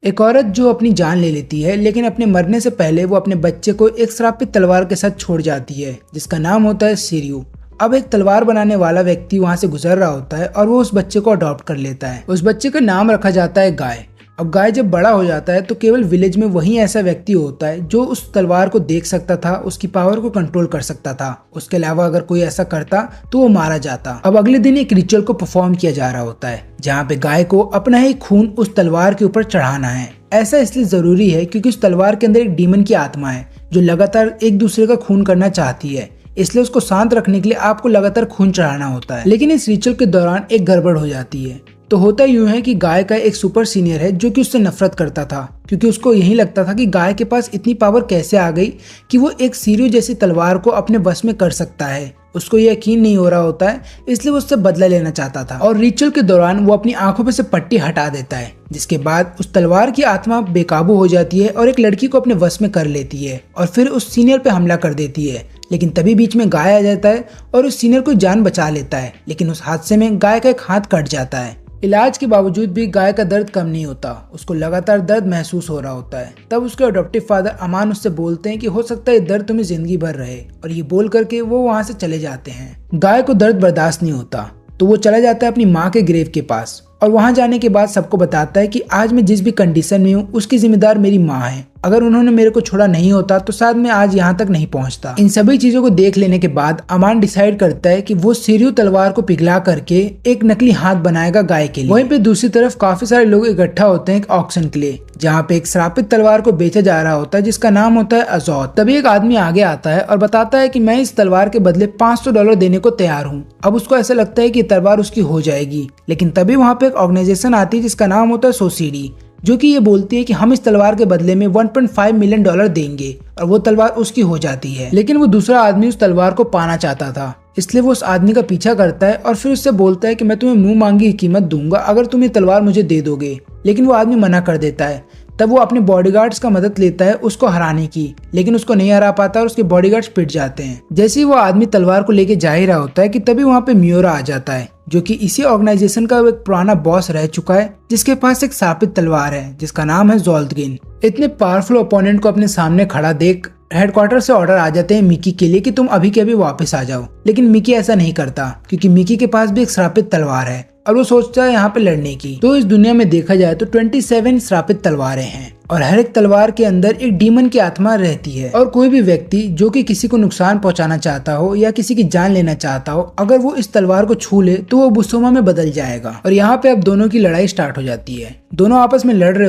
एक औरत जो अपनी जान ले लेती है, लेकिन अपने मरने से पहले वो अपने बच्चे को एक श्रापित तलवार के साथ छोड़ जाती है जिसका नाम होता है सिरियू। अब एक तलवार बनाने वाला व्यक्ति वहां से गुजर रहा होता है और वो उस बच्चे को अडॉप्ट कर लेता है। उस बच्चे का नाम रखा जाता है गाय। अब गाय जब बड़ा हो जाता है तो केवल विलेज में वही ऐसा व्यक्ति होता है जो उस तलवार को देख सकता था, उसकी पावर को कंट्रोल कर सकता था। उसके अलावा अगर कोई ऐसा करता तो वो मारा जाता। अब अगले दिन एक रिचुअल को परफॉर्म किया जा रहा होता है जहाँ पे गाय को अपना ही खून उस तलवार के ऊपर चढ़ाना है। ऐसा इसलिए जरूरी है क्योंकि उस तलवार के अंदर एक डीमन की आत्मा है जो लगातार एक दूसरे का खून करना चाहती है, इसलिए उसको शांत रखने के लिए आपको लगातार खून चढ़ाना होता है। लेकिन इस रिचुअल के दौरान एक गड़बड़ हो जाती है। तो होता यूं है कि गाय का एक सुपर सीनियर है जो कि उससे नफरत करता था, क्योंकि उसको यही लगता था कि गाय के पास इतनी पावर कैसे आ गई कि वो एक सिरियू जैसी तलवार को अपने वश में कर सकता है। उसको ये यकीन नहीं हो रहा होता है, इसलिए वो उससे बदला लेना चाहता था और रिचुअल के दौरान वो अपनी आंखों पे से पट्टी हटा देता है, जिसके बाद उस तलवार की आत्मा बेकाबू हो जाती है और एक लड़की को अपने वश में कर लेती है और फिर उस सीनियर पे हमला कर देती है। लेकिन तभी बीच में गाय आ जाता है और उस सीनियर को जान बचा लेता है, लेकिन उस हादसे में गाय का एक हाथ कट जाता है। इलाज के बावजूद भी गाय का दर्द कम नहीं होता, उसको लगातार दर्द महसूस हो रहा होता है। तब उसके अडॉप्टिव फादर अमान उससे बोलते हैं कि हो सकता है ये दर्द तुम्हें जिंदगी भर रहे, और ये बोल करके वो वहाँ से चले जाते हैं। गाय को दर्द बर्दाश्त नहीं होता तो वो चला जाता है अपनी माँ के ग्रेव के पास और वहां जाने के बाद सबको बताता है कि आज मैं जिस भी कंडीशन में हूँ उसकी जिम्मेदार मेरी माँ है। अगर उन्होंने मेरे को छोड़ा नहीं होता तो शायद मैं आज यहाँ तक नहीं पहुँचता। इन सभी चीजों को देख लेने के बाद अमान डिसाइड करता है कि वो सिरियू तलवार को पिघला करके एक नकली हाथ बनाएगा गाय के लिए। वहीं पे दूसरी तरफ काफी सारे लोग इकट्ठा होते हैं एक ऑक्शन के लिए, जहाँ पे एक श्रापित तलवार को बेचा जा रहा होता है जिसका नाम होता है अजौत। तभी एक आदमी आगे आता है और बताता है कि मैं इस तलवार के बदले $500 देने को तैयार हूँ। अब उसको ऐसा लगता है कि तलवार उसकी हो जाएगी, लेकिन तभी वहाँ पे एक ऑर्गेनाइजेशन आती है जिसका नाम होता है सोसीडी, जो कि ये बोलती है कि हम इस तलवार के बदले में $1.5 मिलियन देंगे, और वो तलवार उसकी हो जाती है। लेकिन वो दूसरा आदमी उस तलवार को पाना चाहता था, इसलिए वो उस आदमी का पीछा करता है और फिर उससे बोलता है कि मैं तुम्हें मुंह मांगी कीमत दूंगा अगर तुम ये तलवार मुझे दे दोगे। लेकिन वो आदमी मना कर देता है। तब वो अपने बॉडीगार्ड्स का मदद लेता है उसको हराने की, लेकिन उसको नहीं हरा पाता और उसके बॉडीगार्ड्स पिट जाते हैं। जैसे ही वो आदमी तलवार को लेके जा ही रहा होता है कि तभी वहाँ पे मियोरा आ जाता है, जो कि इसी ऑर्गेनाइजेशन का एक पुराना बॉस रह चुका है, जिसके पास एक श्रापित तलवार है जिसका नाम है जोल्तगिन। इतने पावरफुल ओपोनेंट को अपने सामने खड़ा देख हेडक्वार्टर से ऑर्डर आ जाते हैं मिकी के लिए कि तुम अभी के अभी वापस आ जाओ। लेकिन मिकी ऐसा नहीं करता क्योंकि मिकी के पास भी एक श्रापित तलवार है और वो सोचता है यहाँ पे लड़ने की। तो इस दुनिया में देखा जाए तो 27 श्रापित तलवारें हैं और हर एक तलवार के अंदर एक डीमन की आत्मा रहती है। और कोई भी व्यक्ति जो कि किसी को नुकसान पहुंचाना चाहता हो या किसी की जान लेना चाहता हो, अगर वो इस तलवार को छू ले तो वो बुस्सोमा में बदल जाएगा। और यहाँ पे अब दोनों की लड़ाई स्टार्ट हो जाती है। दोनों आपस में लड़ रहे